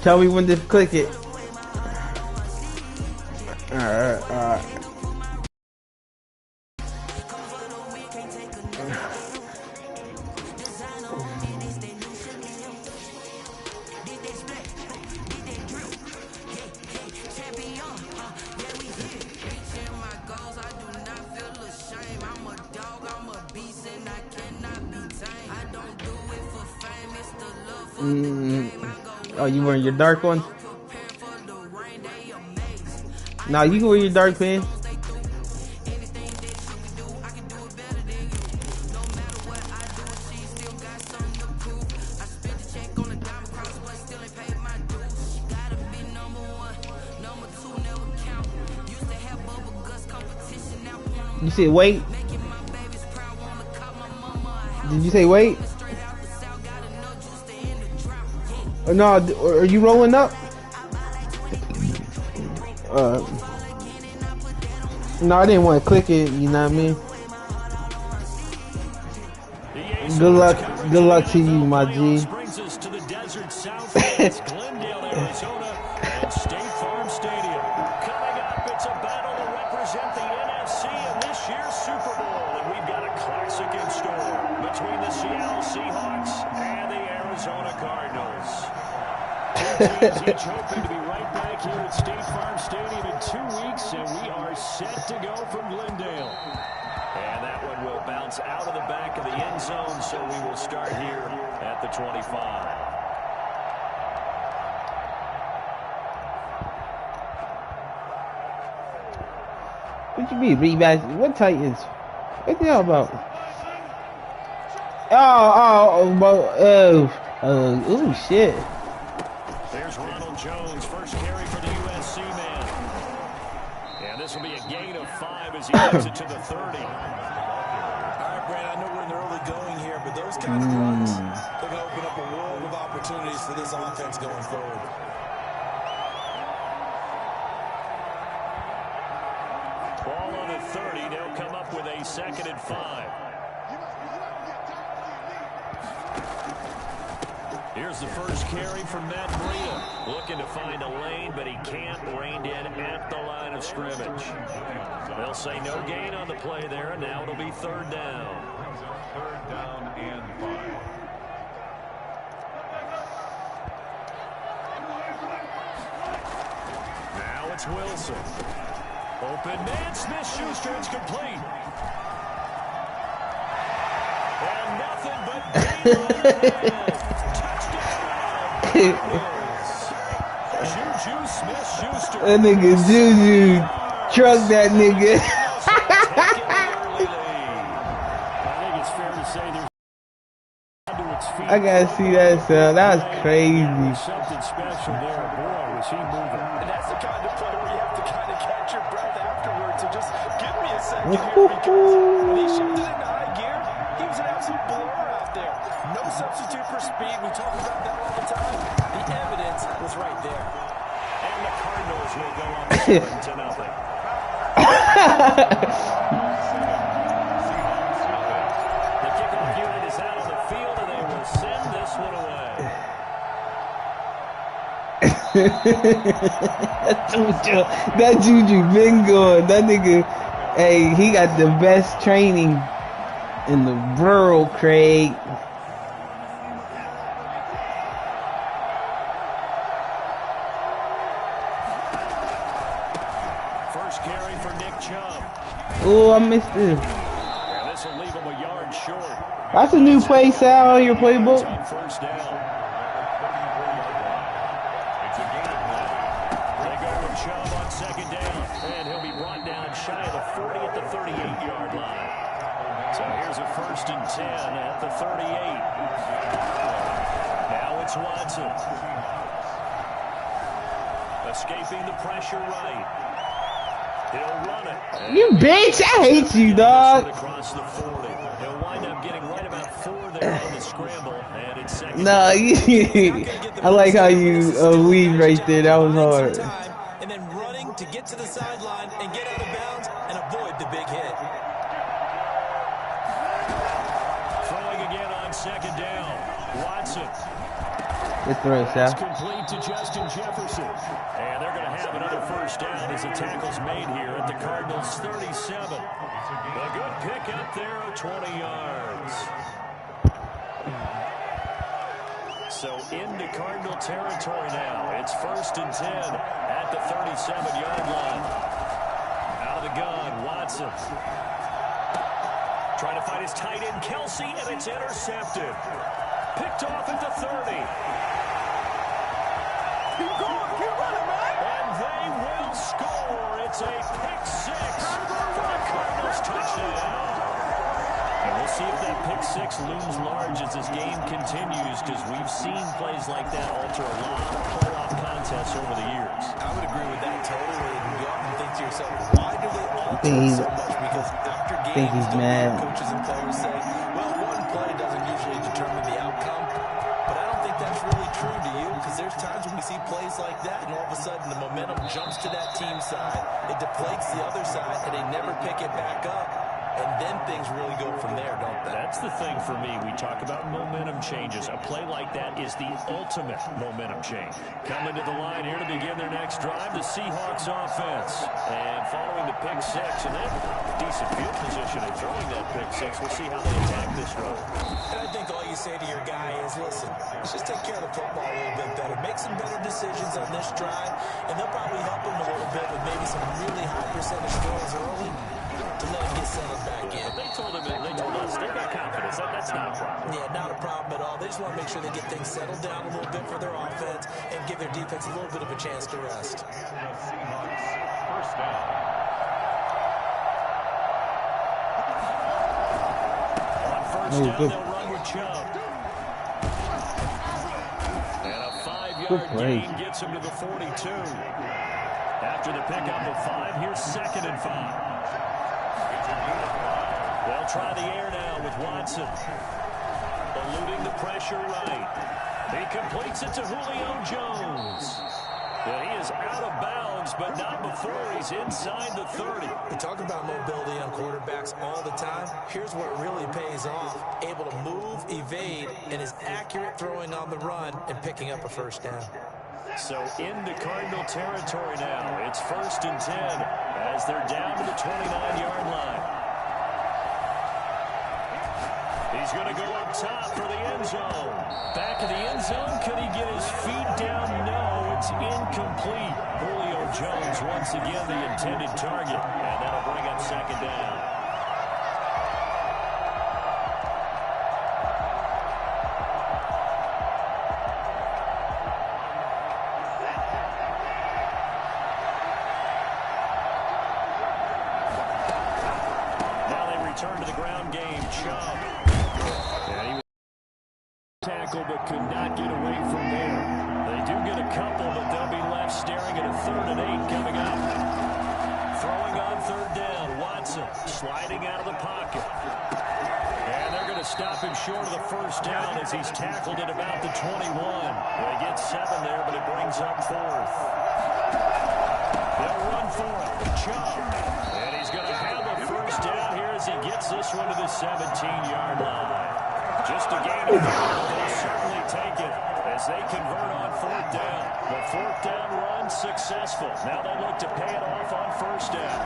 Tell me when to click it. Alright. Oh, you wearing your dark one? Nah, you can wear your dark pants. You said wait? Did you say wait? No, are you rolling up? No, I didn't want to click it, you know what I mean? Good luck to you, my G. Brings us to the desert southwest, Glendale, Arizona, and State Farm Stadium. Coming up, it's a battle to represent the NFC in this year's Super Bowl, and we've got a classic in store between the Seattle Seahawks and the Arizona Cardinals. Two teams each hoping to be right back here at State Farm Stadium in 2 weeks, and we are set to go from Glendale. And that one will bounce out of the back of the end zone, so we will start here at the 25. What you mean, rematch? What Titans? What the hell about? Oh, shit. There's Ronald Jones, first carry for the USC man. And this will be a gain of 5 as he moves it to the 30. All right, Brad, I know we're in the early going here, but those kinds of runs, they're going to open up a world of opportunities for this offense going forward. Ball on the 30. They'll come up with a 2nd and 5. Here's the first carry from Matt Breida. Looking to find a lane, but he can't. Reined in at the line of scrimmage. They'll say no gain on the play there, and now it'll be 3rd down. 3rd down and 5. Now it's Wilson. Open man, Smith-Schuster, it's complete. And nothing but Juju Smith-Schuster. That nigga Juju truck that nigga. I gotta see that sound. That was crazy. Something special there. Boy, was he moving. And that's the kind of play where you have to kind of catch your breath afterwards. So just give me a second here, because when he shifted into high gear, he was an absolute blower out there. No substitute for speed. We talk about that all the time. The evidence was right there. And the Cardinals will go up 7-0. The kickoff unit is out on the field, and they will send this one away. That Juju been going. That nigga, hey, he got the best training in the world, Craig. First carry for Nick Chubb. Oh, I missed it. And this will leave him a yard short. That's a new play, Sal, on your playbook. On 1st down. They go with Chubb on 2nd down, and he'll be brought down shy of the 40 at the 38-yard line. So here's a 1st and 10 at the 38. Now it's Watson. Escaping the pressure right. He'll run it. You bitch, I hate you, dog. Across the 40. He'll wind up getting right about 4 there on the scramble, and it's 2nd. Nah, I like how you weave right there. That was hard. And then running to get to the sideline and get out of bounds and avoid the big hit. Throwing again on 2nd down. Watson. Good throw, It's Sal. complete to Justin Jefferson. And they're going to have another first down as the tackle's made here at the Cardinals' 37. A good pickup there of 20 yards. So into Cardinal territory now. It's 1st and 10 at the 37-yard line. Out of the gun, Watson. Trying to find his tight end, Kelsey, and it's intercepted. Picked off at the 30. Keep going, keep running, man. And they will score. It's a pick six for the Cardinals touchdown. And we'll see if that pick six looms large as this game continues, because we've seen plays like that alter a lot of playoff contests over the years. I would agree with that totally. And you often think to yourself, why do they alter so much? Because after games, coaches and players say, well, one play doesn't usually determine the outcome. But I don't think that's really true to you, because there's times when we see plays like that, and all of a sudden the momentum jumps to that team side, it deflates the other side, and they never pick it back up. And then things really go from there, don't they? That's the thing for me. We talk about momentum changes. A play like that is the ultimate momentum change. Coming to the line here to begin their next drive, the Seahawks offense. And following the pick six, and then decent field position and throwing that pick six. We'll see how they attack this run. And I think all you say to your guy is, listen, let's just take care of the football a little bit better. Make some better decisions on this drive, and they'll probably help him a little bit with maybe some really high percentage throws early to let him get settled back in. They told us they got confidence. That's not a problem. Yeah, not a problem at all. They just want to make sure they get things settled down a little bit for their offense and give their defense a little bit of a chance to rest. First down. On first down, they'll run with Chubb. And a 5-yard gain gets him to the 42. After the pickup of 5, here's 2nd and 5. They'll try the air now with Watson. Eluding the pressure right. He completes it to Julio Jones. And he is out of bounds, but not before he's inside the 30. We talk about mobility on quarterbacks all the time. Here's where it really pays off. Able to move, evade, and is accurate throwing on the run and picking up a first down. So into Cardinal territory now. It's 1st and 10 as they're down to the 29-yard line. He's going to go up top for the end zone. Back of the end zone. Could he get his feet down? No, it's incomplete. Julio Jones once again the intended target. And that'll bring up 2nd down. Now they return to the ground game. Chubb. And he was tackle but could not get away from there. They do get a couple, but they'll be left staring at a 3rd and 8 coming up. Throwing on 3rd down. Watson sliding out of the pocket. And they're going to stop him short of the first down as he's tackled at about the 21. They get 7 there, but it brings up 4th. They'll run for it. Chubb. And he's going to have a first down here as he gets this one to the 17-yard line. Just a gain of 3, but they'll certainly take it as they convert on 4th down. The 4th down run successful. Now they look to pay it off on 1st down.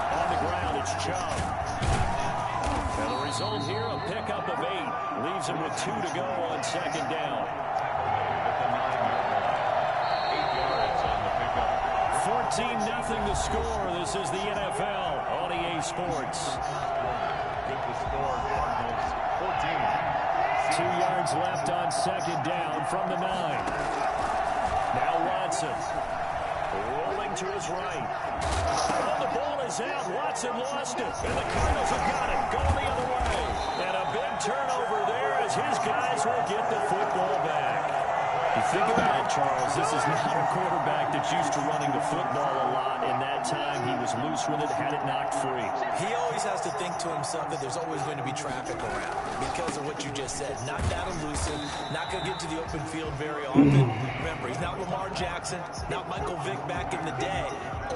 On the ground, it's Chubb. And the result here, a pickup of 8. Leaves him with 2 to go on 2nd down. 14-0 the score. This is the NFL on EA Sports. With the score, Cardinals 14. 2 yards left on 2nd down from the 9. Now Watson rolling to his right. Oh, the ball is out. Watson lost it. And the Cardinals have got it. Going the other way. And a big turnover there as his guys will get the football back. You think about it, Charles, this is not a quarterback that's used to running the football a lot. In that time, he was loose with it, had it knocked free. He always has to think to himself that there's always going to be traffic around because of what you just said. Not that elusive, not going to get to the open field very often. Remember, he's not Lamar Jackson, not Michael Vick back in the day.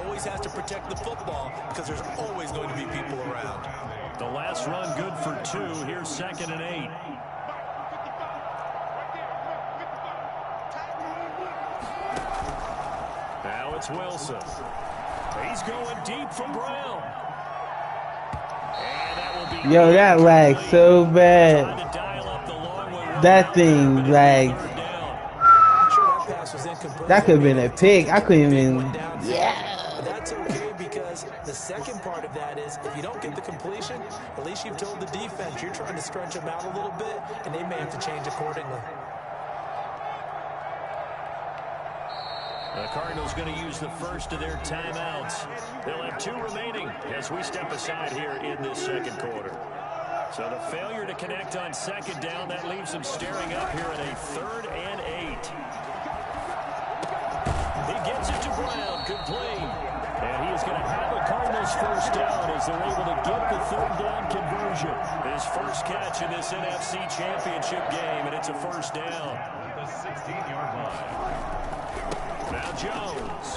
Always has to protect the football because there's always going to be people around. The last run good for 2. Here's 2nd and 8. it's Wilson. He's going deep for Brown. And that will be Yo, that lagged so bad. trying to dial up the long way. That thing lagged. Sure, that pass was incomplete. That could have been a pick. I couldn't even. Yeah. That's okay because the second part of that is if you don't get the completion, at least you've told the defense you're trying to stretch them out a little bit, and they may have to change accordingly. The Cardinals going to use the first of their timeouts. They'll have 2 remaining as we step aside here in this second quarter. So the failure to connect on second down, that leaves them staring up here at a 3rd and 8. He gets it to Brown, complete. And he is going to have a Cardinals first down as they're able to get the 3rd down conversion. His first catch in this NFC Championship game, and it's a first down. The 16-yard line. Now Jones.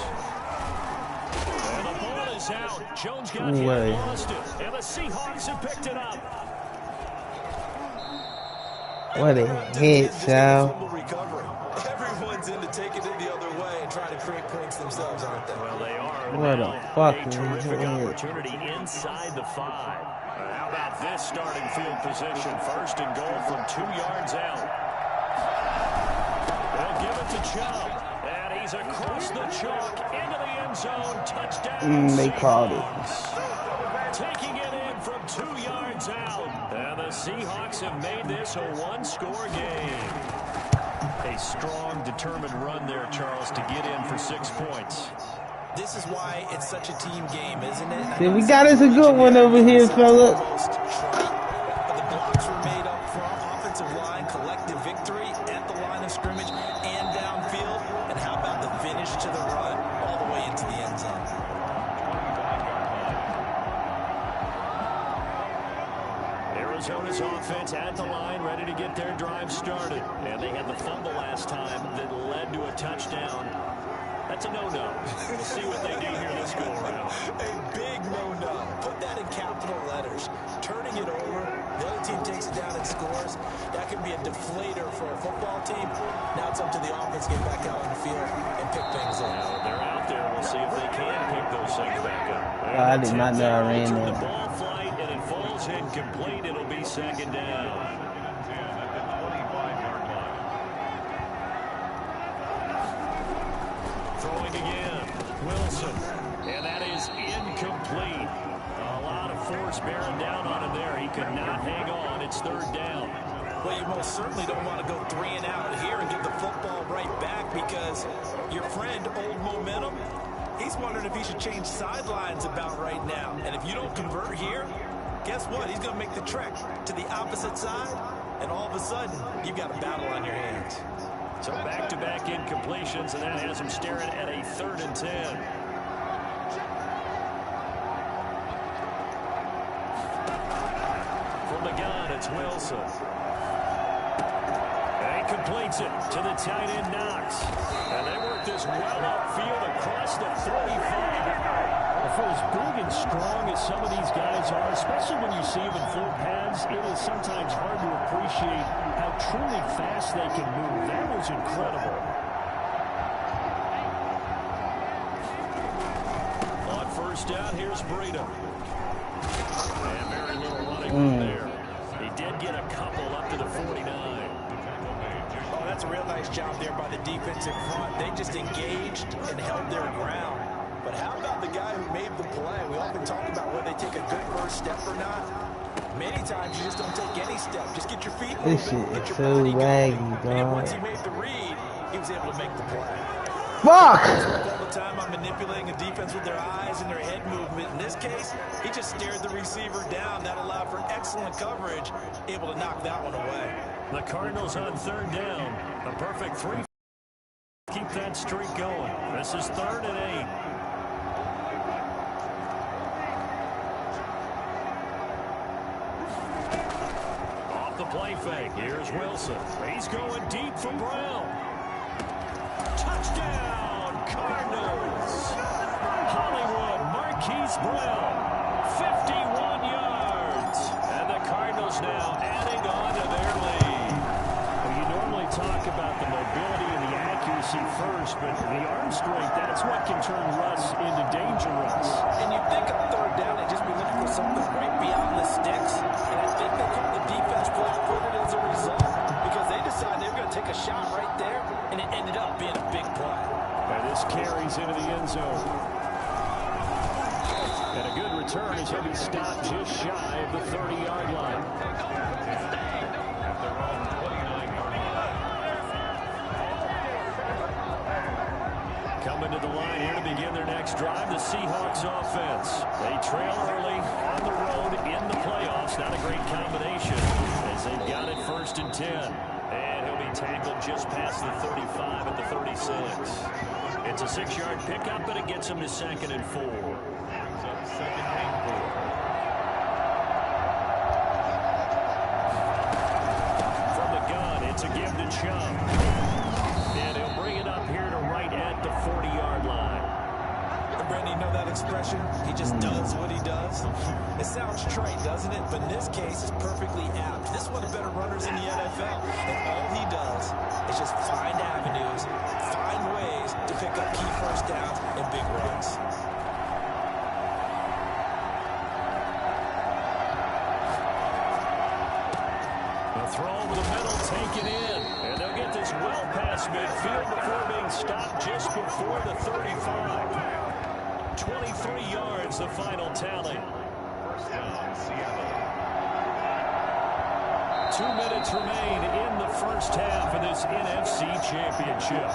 And the ball is out. Jones got No hit way. and lost it. And the Seahawks have picked it up. What a hit, Sal. Everyone's into taking it the other way and trying to create points themselves, aren't they? Well, they are. What Now, a fucking terrific hit. opportunity inside the 5. How about this starting field position? 1st and goal from 2 yards out. They'll give it to Chubb. And he's across the chalk into the end zone. Touchdown. They called it. Taking it in from 2 yards out. And the Seahawks have made this a 1-score game. A strong, determined run there, Charles, to get in for 6 points. This is why it's such a team game, isn't it? See, we got us a good one over here, fella. But the blocks were made up front, offensive line, collective victory at the line of scrimmage and downfield. And how about the finish to the run all the way into the end zone? Arizona's offense at the line, ready to get their drive started. And they had the fumble last time that led to a touchdown. That's a no-no. We'll see what they do here this go-around. A big no-no. Put that in capital letters. Turning it over, the other team takes it down and scores. That can be a deflator for a football team. Now it's up to the offense to get back out on the field and pick things up. Now they're out there. We'll see if they can pick those things back up. I did not know I ran The that. ball flight, and it falls incomplete. It'll be 2nd down. Throwing again, Wilson, and that is incomplete. A lot of force bearing down on him there. He could not hang on. It's 3rd down. Well, you most certainly don't want to go 3 and out here and give the football right back because your friend, Old Momentum, he's wondering if he should change sidelines about right now. And if you don't convert here, guess what? He's going to make the trek to the opposite side, and all of a sudden, you've got a battle on your hands. So back-to-back incompletions, and that has him staring at a 3rd and 10. From the gun, it's Wilson. And he completes it to the tight end, Knox. And they work this well upfield across the 35. For as big and strong as some of these guys are, especially when you see them in full pads, it is sometimes hard to appreciate how truly fast they can move. That was incredible. On 1st down, here's Breida. And very little running from there. He did get a couple up to the 49. Oh, that's a real nice job there by the defensive front. They just engaged and held their ground. But how about the guy who made the play? We often talk about whether they take a good first step or not. Many times you just don't take any step. Just get your feet moving. This shit get is your so body laggy, going. And once dog. he made the read, he was able to make the play. Fuck! All the time I'm manipulating a defense with their eyes and their head movement. In this case, he just stared the receiver down. That allowed for excellent coverage, able to knock that one away. The Cardinals on 3rd down. A perfect 3. Keep that streak going. This is 3rd and 8. Off the play fake. Here's Wilson. He's going deep for Brown. Touchdown, Cardinals. Hollywood Marquise Brown, 51 yards. And the Cardinals now adding on to their lead. Well, you normally talk about the mobility and the accuracy accuracy first, but the arm strength, that's what can turn Russ into dangerous. And you think on third down, they'd just be looking for something right beyond the sticks. And I think they called the defense play and put it as a result because they decided they were going to take a shot right there, and it ended up being a big play. And this carries into the end zone. And a good return as he'll be stopped just shy of the 30-yard line. Coming to the line here to begin their next drive, the Seahawks offense. They trail early on the road in the playoffs. Not a great combination as they've got it 1st and 10. And he'll be tackled just past the 35 at the 36. It's a 6-yard pickup, but it gets him to 2nd and 4. From the gun, it's a give to Chubb. And he'll bring it up here to right at the 40-yard line. And Brandon, you know that expression? He just does what he does. It sounds trite, doesn't it? But in this case, it's perfectly apt. This is one of the better runners in the NFL. And all he does is just find avenues, find ways to pick up key first downs and big runs. Throw over the middle, take it in. And they'll get this well past midfield before being stopped just before the 35. 23 yards, the final tally. 2 minutes remain in the first half of this NFC Championship.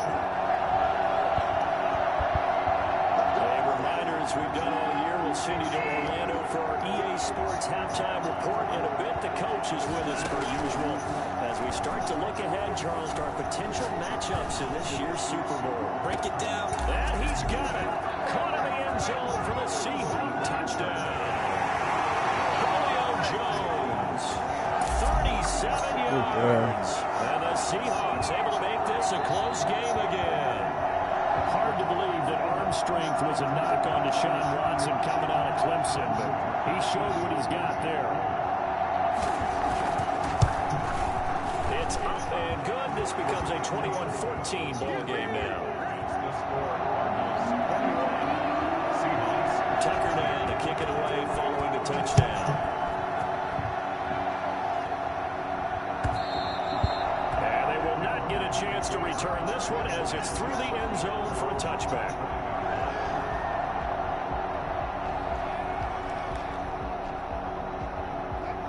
A reminder, as we've done all year, we'll send you to Orlando for our EA Sports halftime report. In a bit, the coach is with us per usual as we start to look ahead, Charles, to our potential matchups in this year's Super Bowl. Break it down. And he's got it. Caught in the end zone for the Seahawks touchdown. Julio Jones, 37 yards. And the Seahawks able to make this a close game again. Hard to believe that arm strength was a knock on Deshaun Watson coming out of Clemson, but he showed what he's got there. It's up and good. This becomes a 21-14 ball game now. Tucker now to kick it away following the touchdown. And they will not get a chance to return this one as it's through the end zone for a touchback.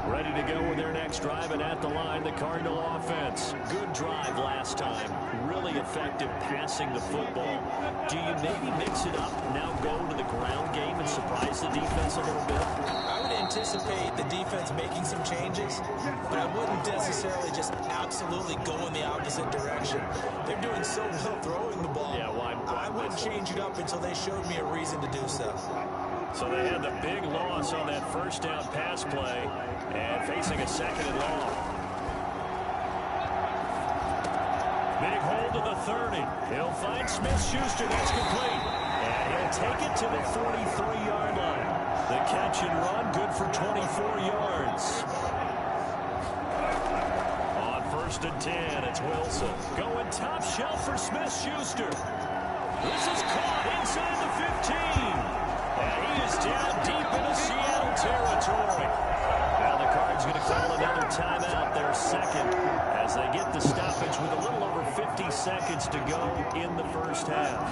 Ready to go with their next drive, and at the line, the Cardinal offense. Good drive last time. Really effective passing the football. Do you maybe mix it up, now go to the ground game and surprise the defense a little bit? I would anticipate the defense making some changes, but I wouldn't necessarily just absolutely go in the opposite direction. They're doing so well throwing the ball. Yeah, well, I wouldn't change it up until they showed me a reason to do so. So they had the big loss on that first down pass play and facing a 2nd and long. Big hold to the 30. He'll find Smith-Schuster. That's complete. And he'll take it to the 43-yard line. The catch and run, good for 24 yards. On 1st and 10, it's Wilson. Going top shelf for Smith-Schuster. This is caught inside the 15. And he is down deep into Seattle territory. Now the Cards going to call another timeout, their 2nd, as they get the stoppage with a little over 50 seconds to go in the first half.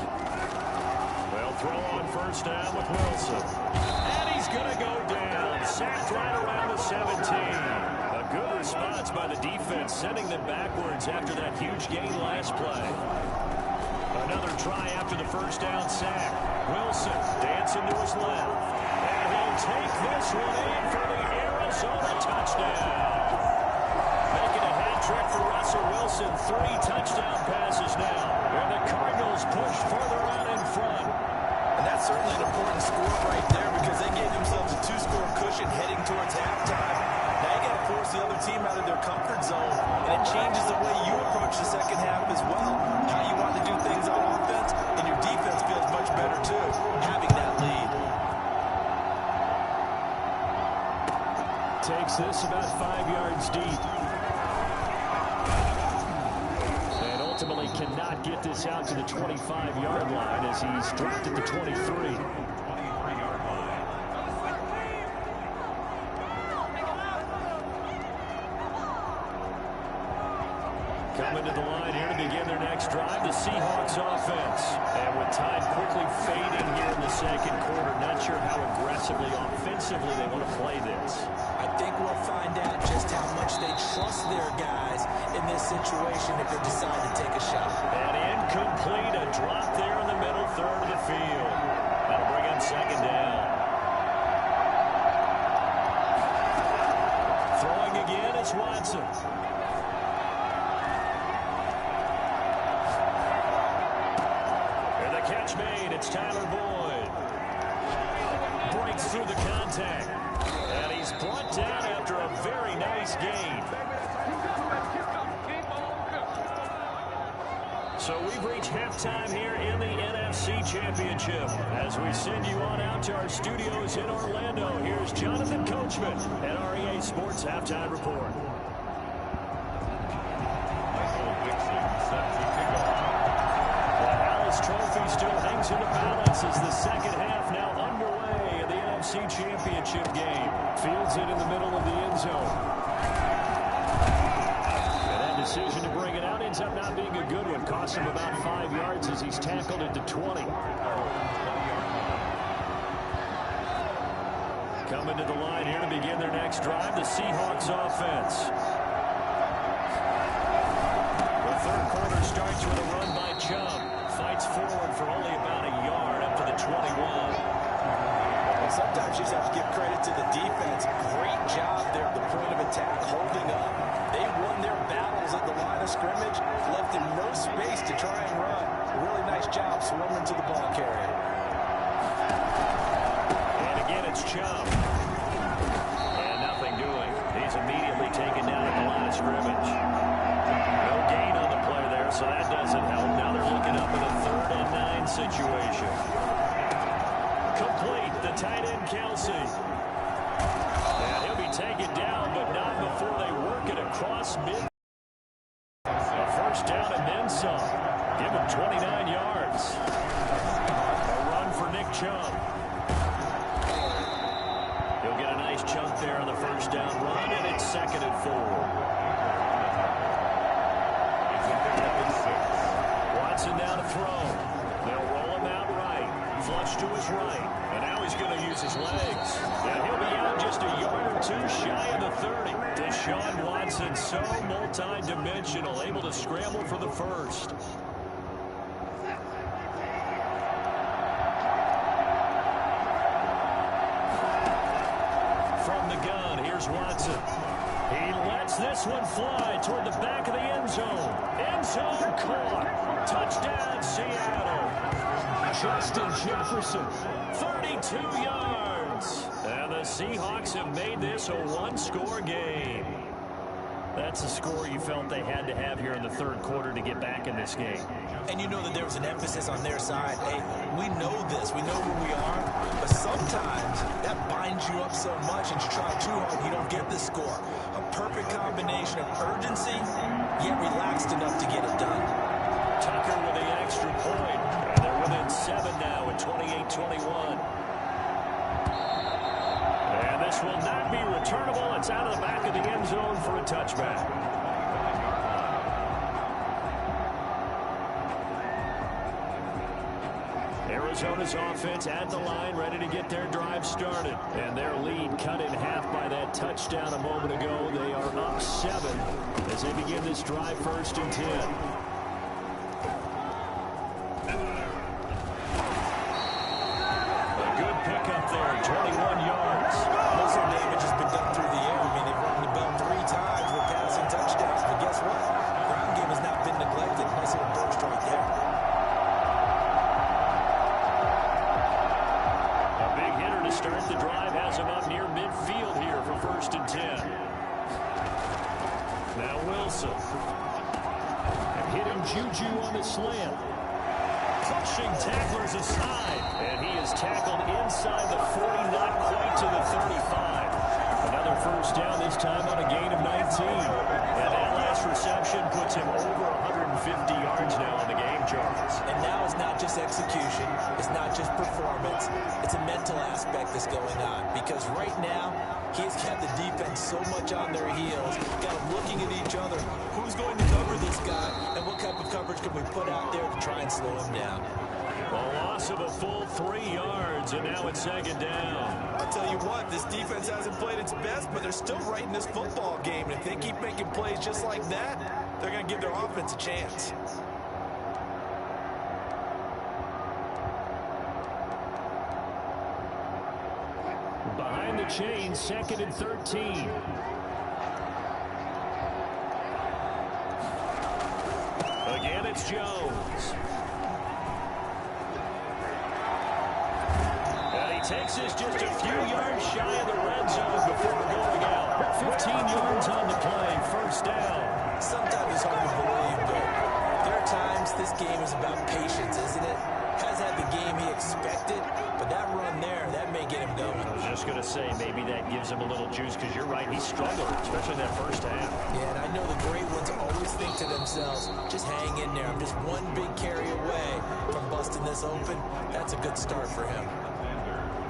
They'll throw on 1st down with Wilson. And he's going to go down. Sacked right around the 17. A good response by the defense, sending them backwards after that huge gain last play. Another try after the 1st down sack. Wilson dancing to his left. And he'll take this one in for the Arizona touchdown. Making a hat trick for Russell Wilson. 3 touchdown passes now. And the Cardinals push further out in front. And that's certainly an important score right there because they gave themselves a 2-score cushion heading towards halftime. Now you got to force the other team out of their comfort zone. And it changes the way you approach the second half as well. How you want to do things on offense, and your defense feels much better too, having that lead. Takes this about 5 yards deep. And ultimately cannot get this out to the 25-yard line as he's dropped at the 23. Coming to the line here to begin their next drive, the Seahawks offense. And with time quickly fading here in the second quarter, not sure how aggressively, offensively they want to play this. I think we'll find out just how much they trust their guys in this situation if they decide to take a shot. And incomplete, a drop there in the middle third of the field. That'll bring in second down. Throwing again is Watson. Catch made. It's Tyler Boyd. Breaks through the contact. And he's brought down after a very nice gain. So we've reached halftime here in the NFC Championship. As we send you on out to our studios in Orlando, here's Jonathan Coachman at REA Sports Halftime Report. Trophy still hangs in the balance as the second half now underway in the NFC Championship game. Fields it in the middle of the end zone. And that decision to bring it out ends up not being a good one. Costs him about 5 yards as he's tackled it to 20. Coming to the line here to begin their next drive, the Seahawks offense. The third quarter starts with a run by Chubb. Fights forward for only about a yard up to the 21. Well, sometimes you just have to give credit to the defense. Great job there at the point of attack, holding up. They won their battles at the line of scrimmage, left him no space to try and run. A really nice job swarming to the ball carrier. And again, it's Chubb. And nothing doing. He's immediately taken down at the line of scrimmage. No gain on the play there, so that doesn't help. Now they're looking up in a 3rd and 9 situation. Complete, the tight end Kelsey. And he'll be taken down, but not before they work it across mid. A first down and then some. Give him 29 yards. A run for Nick Chubb. He'll get a nice chunk there on the first down run, and it's 2nd and 4. Watson down to throw. They'll roll him out right. Flush to his right. And now he's going to use his legs. And he'll be out just a yard or two shy of the 30. Deshaun Watson, so multi-dimensional, able to scramble for the first. From the gun, here's Watson. He lets this one fly toward the back of the end zone. End zone caught. Touchdown, Seattle. Justin Jefferson, 32 yards. And the Seahawks have made this a one-score game. That's a score you felt they had to have here in the third quarter to get back in this game. And you know that there was an emphasis on their side. Hey, we know this. We know who we are. But sometimes that binds you up so much and you try too hard, you don't get the score. A perfect combination of urgency, yet relaxed enough to get it done. Tucker with the extra point. And they're within 7 now at 28-21. And this will not be returnable. It's out of the back of the end zone for a touchback. Arizona's offense at the line, ready to get their drive started. And their lead cut in half by that touchdown a moment ago. They are up 7 as they begin this drive 1st and 10. Pickup there, 21 yards. Most of the damage has been done through the air. I mean, they've run the bell 3 times with passing touchdowns. But guess what? The ground game has not been neglected. Nice little burst right there. A big hitter to start the drive has him up near midfield here for 1st and 10. Now Wilson. And hitting Juju on the slant. Pushing tacklers aside, and he is tackled inside the 40, not quite to the 35. Another first down, this time on a gain of 19. And that last this reception puts him over 150 yards now on the game, Charles. And now it's not just execution. It's not just performance. It's a mental aspect that's going on. Because right now, he's got the defense so much on their heels. Got them looking at each other. Who's going to cover this guy? And what type of coverage can we put out there to try and slow him down? A loss of a full 3 yards, and now it's second down. I'll tell you what, this defense hasn't played its best, but they're still right in this football game. And if they keep making plays just like that, they're going to give their offense a chance. Behind the chain, 2nd and 13. Again, it's Jones. And he takes us just a few yards shy of the red zone before going out. 15 yards on the play, first down. Sometimes it's hard to believe, but there are times this game is about patience, isn't it? Has had the game he expected, but that run there, that may get him going. I was just going to say, maybe that gives him a little juice, because you're right, he struggled, especially that first half. Yeah, and I know the great ones always think to themselves, just hang in there. I'm just one big carry away from busting this open. That's a good start for him.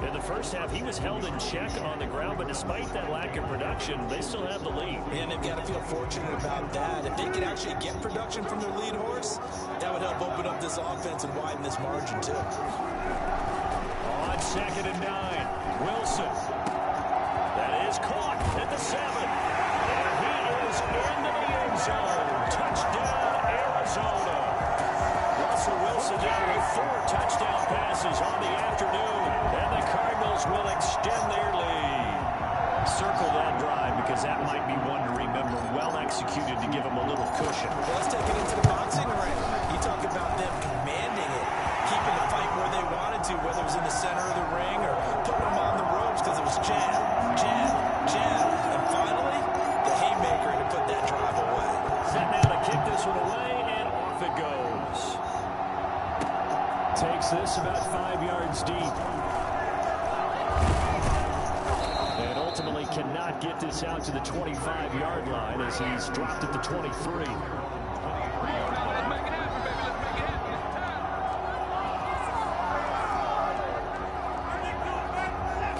In the first half, he was held in check on the ground, but despite that lack of production, they still have the lead. And they've got to feel fortunate about that. If they could actually get production from their lead horse, that would help open up this offense and widen this margin, too. On 2nd and 9, Wilson. That is caught at the 7. And he is into the end zone. Touchdown, Arizona. Russell Wilson now with 4 touchdown passes on the afternoon. And the Cardinals will extend their lead. Circle that drive, because that might be one to remember. Well executed to give them a little cushion. Well, let's take it into the boxing ring. You talk about them commanding it, keeping the fight where they wanted to, whether it was in the center of the ring or putting them on the ropes because it was jab, jab, jab. And finally, the haymaker to put that drive away. Set now to kick this one away, and off it goes. Takes this about 5 yards deep. And ultimately cannot get this out to the 25-yard line as he's dropped at the 23.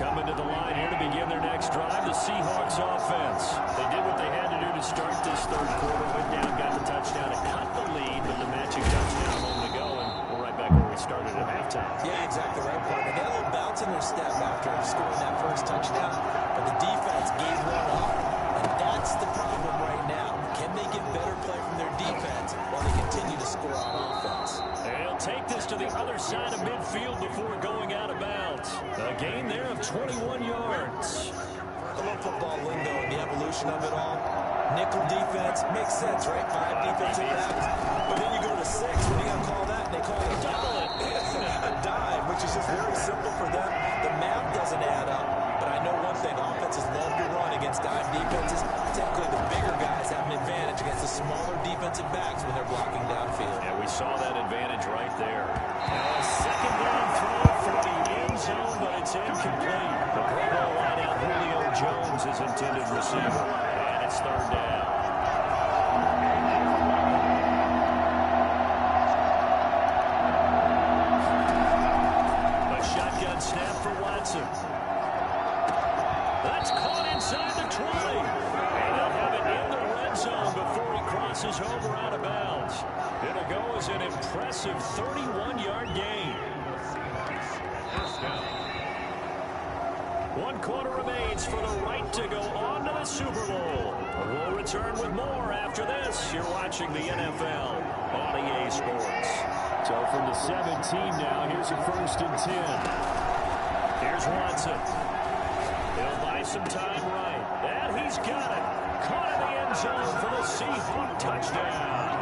Coming to the line here to begin their next drive, the Seahawks offense. They did what they had to do to start this third quarter. Went down, got the touchdown to cut the lead with the matching touchdown a moment ago, and we're right back where we started at halftime. Yeah, exactly right, partner. They had a little bounce in their step after scoring that first touchdown, but the defense gave one up. And that's the problem right now. Can they get better play from their defense while they continue to score on offense? They'll take this to the other side of midfield before going out of bounds. A gain there of 21 yards. A little football lingo and the evolution of it all. Nickel defense makes sense, right? 5 defensive backs. But then you go to 6. What are you going to call that? And they call it a dive. A dive, which is just very simple for them. The math doesn't add up. But I know one thing. Offenses love to run against dive defenses. Typically, the bigger guys have an advantage against the smaller defensive backs when they're blocking downfield. Yeah, we saw that advantage right there. Now a second down throw for the end zone, but it's incomplete. The Pro Bowl wideout Julio Jones is intended receiver. And it's third down. A shotgun snap for Watson. That's caught inside the 20. And they'll have it in the red zone before he crosses over out of bounds. It'll go as an impressive 31-yard gain. 1 quarter remains for the right to go on to the Super Bowl. We'll return with more after this. You're watching the NFL on EA Sports. So from the 17 now, here's a 1st and 10. Here's Watson. He'll buy some time right. And he's got it. Caught in the end zone for the Seahawks touchdown.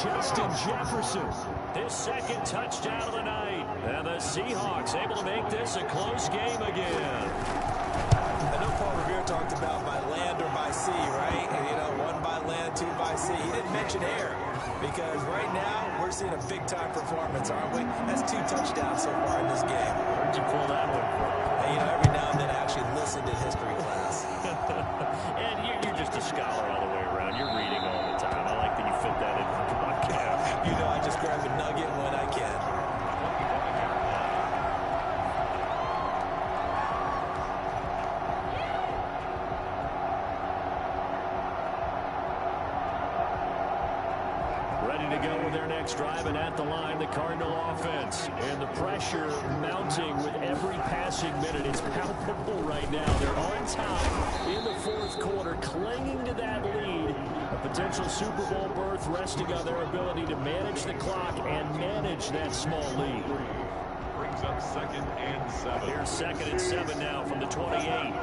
Justin Jefferson, his 2nd touchdown of the night. And the Seahawks able to make this a close game again. I know Paul Revere talked about by land or by sea, right? And, you know, 1 by land, 2 by sea. He didn't mention air. Because right now, we're seeing a big-time performance, aren't we? That's 2 touchdowns so far in this game. Where'd you pull that one from? Hey, every now and then I actually listened in history class. And you're just a scholar all the way around. You're reading all the time. I like that you fit that in for broadcast. I just grab a nugget when I can. Ready to go with their next drive, and at the line, the Cardinal offense. And the pressure mounting with every passing minute. It's palpable right now. They're on top in the 4th quarter, clinging to that lead. A potential Super Bowl berth resting on their ability to manage the clock and manage that small lead. Brings up 2nd and 7. Here's 2nd and 7 now from the 28.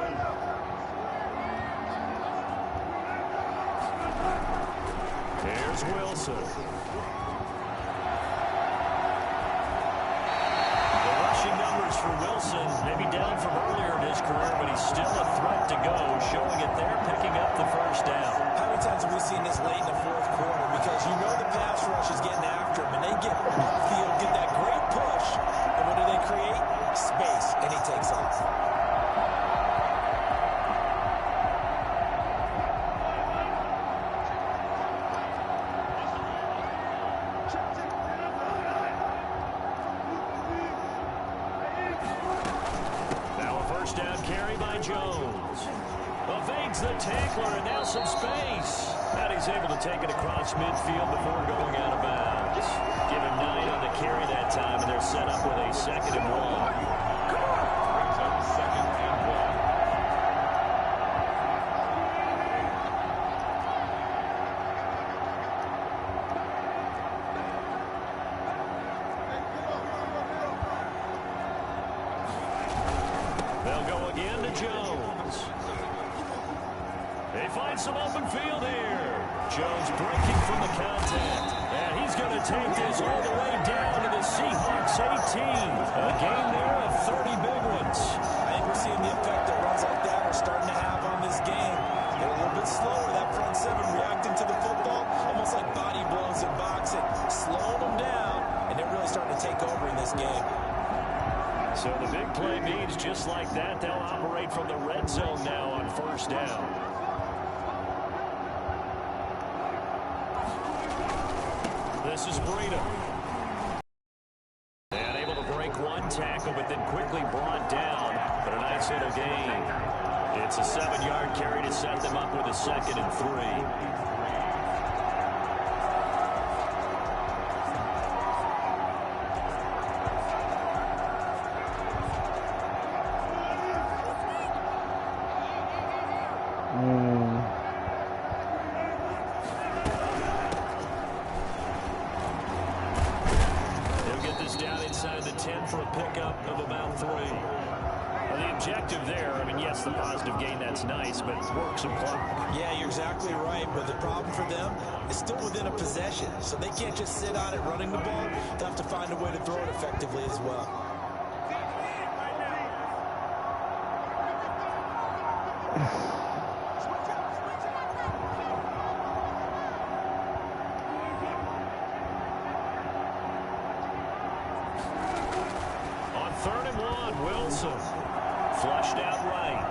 Here's Wilson. The rushing numbers for Wilson, maybe down from earlier in his career, but he's still a threat to go, showing it there, picking up the 1st down. How many times have we seen this late in the 4th quarter? Because the pass rush is getting after him, and they get that great push, and what do they create? Space, and he takes off. The tackler, and now some space. And he's able to take it across midfield before going out of bounds. Give him 9 on the carry that time, and they're set up with a 2nd and 1. Brings up 2nd and 1. They'll go again to Jones. They find some open field here. Jones breaking from the contact. And he's going to take this all the way down to the Seahawks 18. A game there of 30 big ones. I think we're seeing the effect that runs like that are starting to have on this game. They're a little bit slower, that front 7 reacting to the football, almost like body blows in boxing, slowing them down, and they're really starting to take over in this game. So the big play means just like that, they'll operate from the red zone now on 1st down. This is Breida. And able to break one tackle, but then quickly brought down. But a nice little gain. It's a 7-yard carry to set them up with a 2nd and 3. For a pickup of about 3. Well, the objective there, I mean, yes, the positive gain, that's nice, but work some clock. Yeah, you're exactly right, but the problem for them is still within a possession, so they can't just sit on it running the ball. They'll have to find a way to throw it effectively as well. Wilson, flushed out right.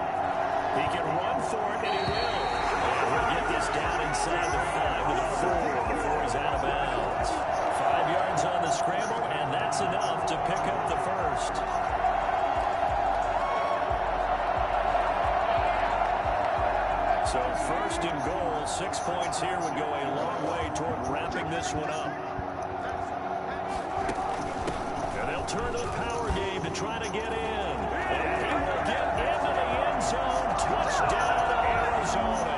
He can run for it, and he will. And we'll get this down inside the 5 to the 4 before he's out of bounds. 5 yards on the scramble, and that's enough to pick up the 1st. So 1st and goal, 6 points here would go a long way toward wrapping this one up. And they'll turn to the power game to try to get in. And he will get into the end zone. Touchdown, Arizona.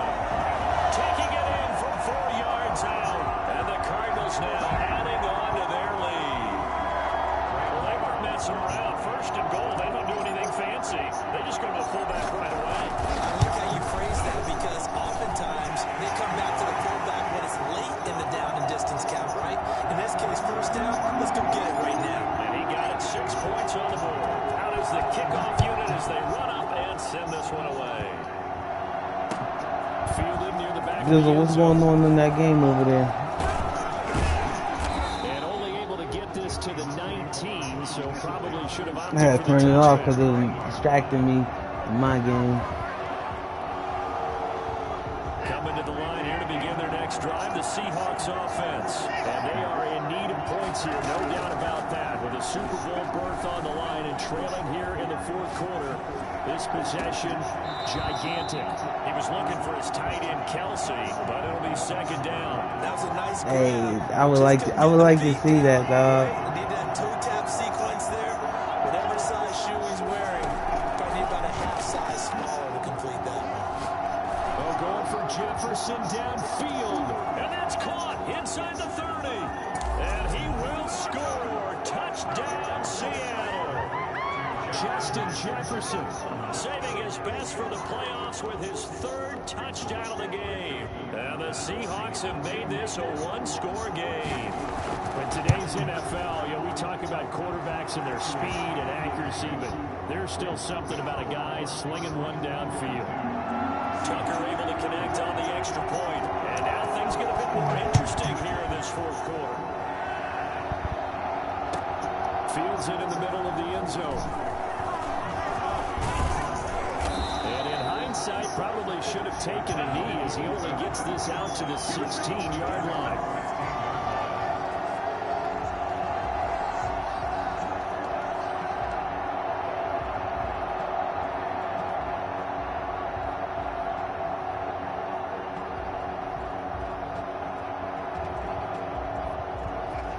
Taking it in from 4 yards out. And the Cardinals now adding on to their lead. Well, they weren't messing around. 1st and goal, they don't do anything fancy. They just go to the fullback right away. I like how you phrase that because oftentimes they come back to the fullback when it's late in the down and distance count, right? In this case, 1st down, let's go get it right now. And he got it 6 points on the board. Out is the kickoff unit as they run up and send this one away. Fielded near the back. What's going on in that game over there? to the 19, so probably should have opted I had for to turn the it off touchback. because it was distracting me in my game. Coming to the line here to begin their next drive, the Seahawks offense. And they are in need of points here, no doubt about that. With a Super Bowl berth on the line and trailing here in the fourth quarter. This possession, gigantic. He was looking for his tight end, Kelsey, but it'll be second down. That was a nice grab. Hey, I would like to see that, dog. Need that toe tap sequence there. Whatever size shoe he's wearing, probably need about a half size smaller to complete that one. Oh, going for Jefferson downfield. And that's caught inside the 30. And he will score. Touchdown, Seattle. Justin Jefferson saving his best for the playoffs with his third touchdown of the game. And the Seahawks have made this a one-score game. In today's NFL, we talk about quarterbacks and their speed and accuracy, but there's still something about a guy slinging one downfield. Tucker able to connect on the extra point. And now things get a bit more interesting here in this fourth quarter. Fields it in the middle of the end zone. And in hindsight, probably should have taken a knee as he only gets this out to the 16-yard line.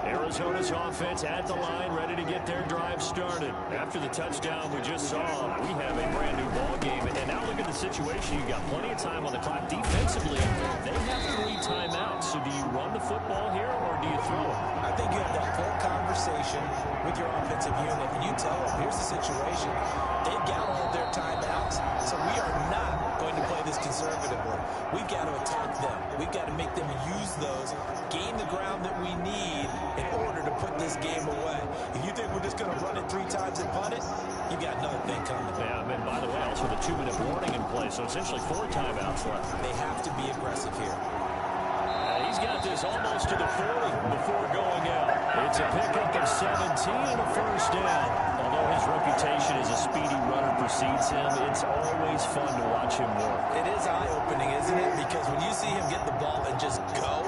Arizona's offense at the line, ready to get their drive started. After the touchdown we just saw, we have a brand new ball game. And now look at the situation. You've got plenty of time on the clock. Defensively, they have 3 timeouts. So do you run the football here or do you throw it? I think you have that full conversation with your offensive unit, and you tell them, here's the situation. They've got all of their timeouts, so we are not going to play this conservatively. We've got to attack them. We've got to make them use those, gain the ground that we need in order to put this game away. If you think we're just going to run it 3 times and punt it, you got another thing coming. Yeah, and by the way, also the 2-minute warning in play, so essentially 4 timeouts left. They have to be aggressive here. He's got this almost to the 40 before going out. It's a pickup of 17 and a first down. Although his reputation as a speedy runner precedes him, it's always fun to watch him work. It is eye-opening, isn't it? Because when you see him get the ball and just go,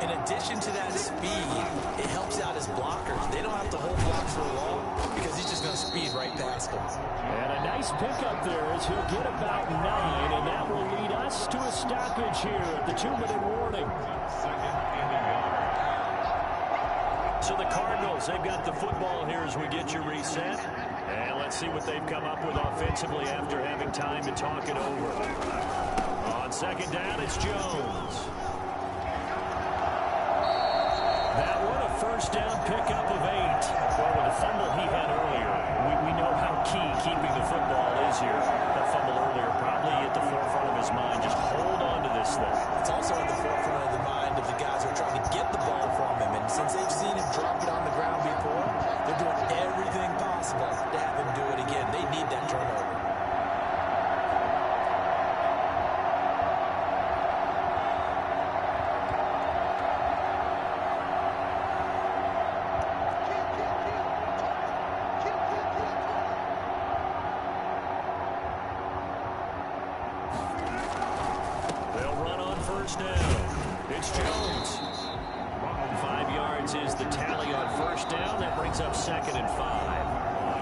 in addition to that speed, it helps out his blockers. They don't have to hold blocks for long because he's just going to speed right past them. And a nice pickup there as he'll get about 9, and that will lead us to a stoppage here at the 2-minute warning. So the Cardinals, they've got the football here as we get you reset. And let's see what they've come up with offensively after having time to talk it over. On second down, it's Jones. That one, a first down pickup of 8. Well, with the fumble he had earlier, we know how key keeping the football is here. That fumble earlier probably at the forefront of his mind. Just hold on to this thing. It's also at the forefront of the mind of the guys who are trying to get the ball from him. And since they've seen him drop it on the ground before, they're doing everything possible to have him do it again. They need that turnover. First down. It's Jones. 5 yards is the tally on first down. That brings up 2nd and 5.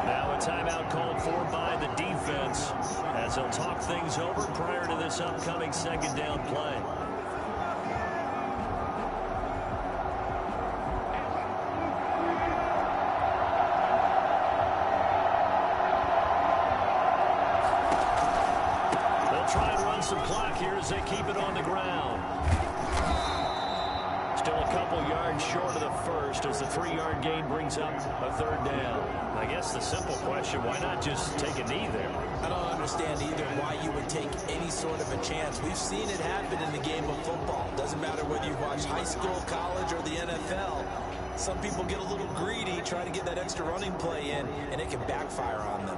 Now a timeout called for by the defense as they'll talk things over prior to this upcoming 2nd down play. Try and run some clock here as they keep it on the ground. Still a couple yards short of the first as the 3-yard gain brings up a 3rd down. I guess the simple question, why not just take a knee there? I don't understand either why you would take any sort of a chance. We've seen it happen in the game of football. Doesn't matter whether you've watched high school, college, or the NFL. Some people get a little greedy, try to get that extra running play in, and it can backfire on them.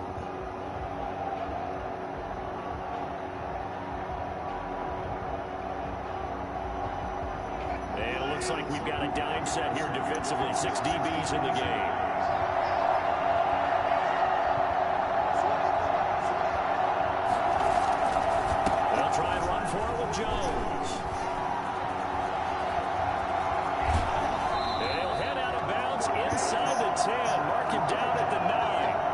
Looks like we've got got a dime set here defensively. 6 DBs in the game. They'll try and run for it with Jones. They'll head out of bounds inside the 10. Mark him down at the 9.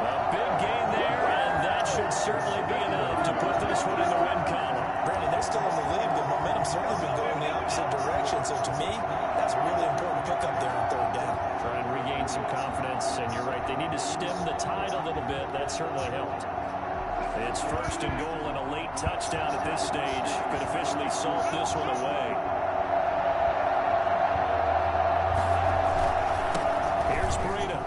A big gain there, and that should certainly be enough to put this one in the win column. Brandon, they're still in the lead. The momentum's certainly been going the opposite direction. So to me, that's a really important pickup there on third down. Try and regain some confidence, and you're right. They need to stem the tide a little bit. That certainly helped. It's first and goal, and a late touchdown at this stage could officially salt this one away. Here's Breida.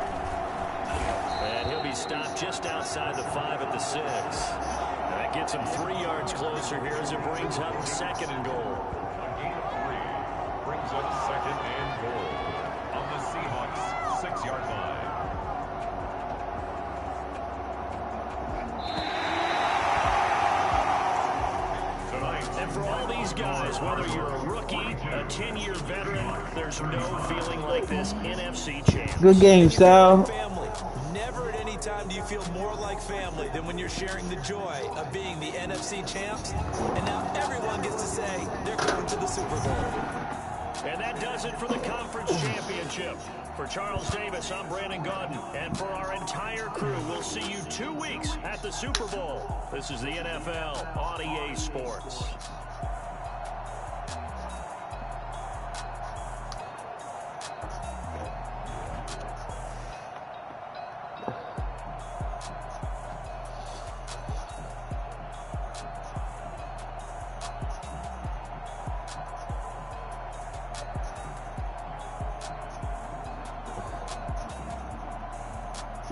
And he'll be stopped just outside the 5 at the 6. That gets him 3 yards closer here as it brings up second and goal. A gain of 3 brings up second and goal on the Seahawks 6-yard line. And for all these guys, whether you're a rookie, a 10-year veteran, there's no feeling like this NFC champ. Good game, Sal. Family. Never at any time do you feel more like family than when you're sharing the joy of being the NFC champs. And now everyone gets to say they're going to the Super Bowl. And that does it for the conference championship. For Charles Davis, I'm Brandon Gaudin. And for our entire crew, we'll see you 2 weeks at the Super Bowl. This is the NFL on EA Sports.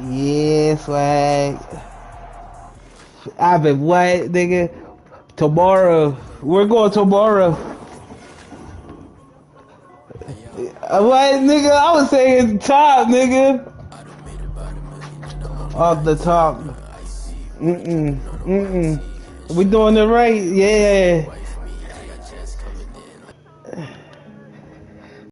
Yeah, swag. I've been what, nigga? Tomorrow. We're going tomorrow. What, nigga? I was saying top, nigga. Off the top. We doing it right? Yeah.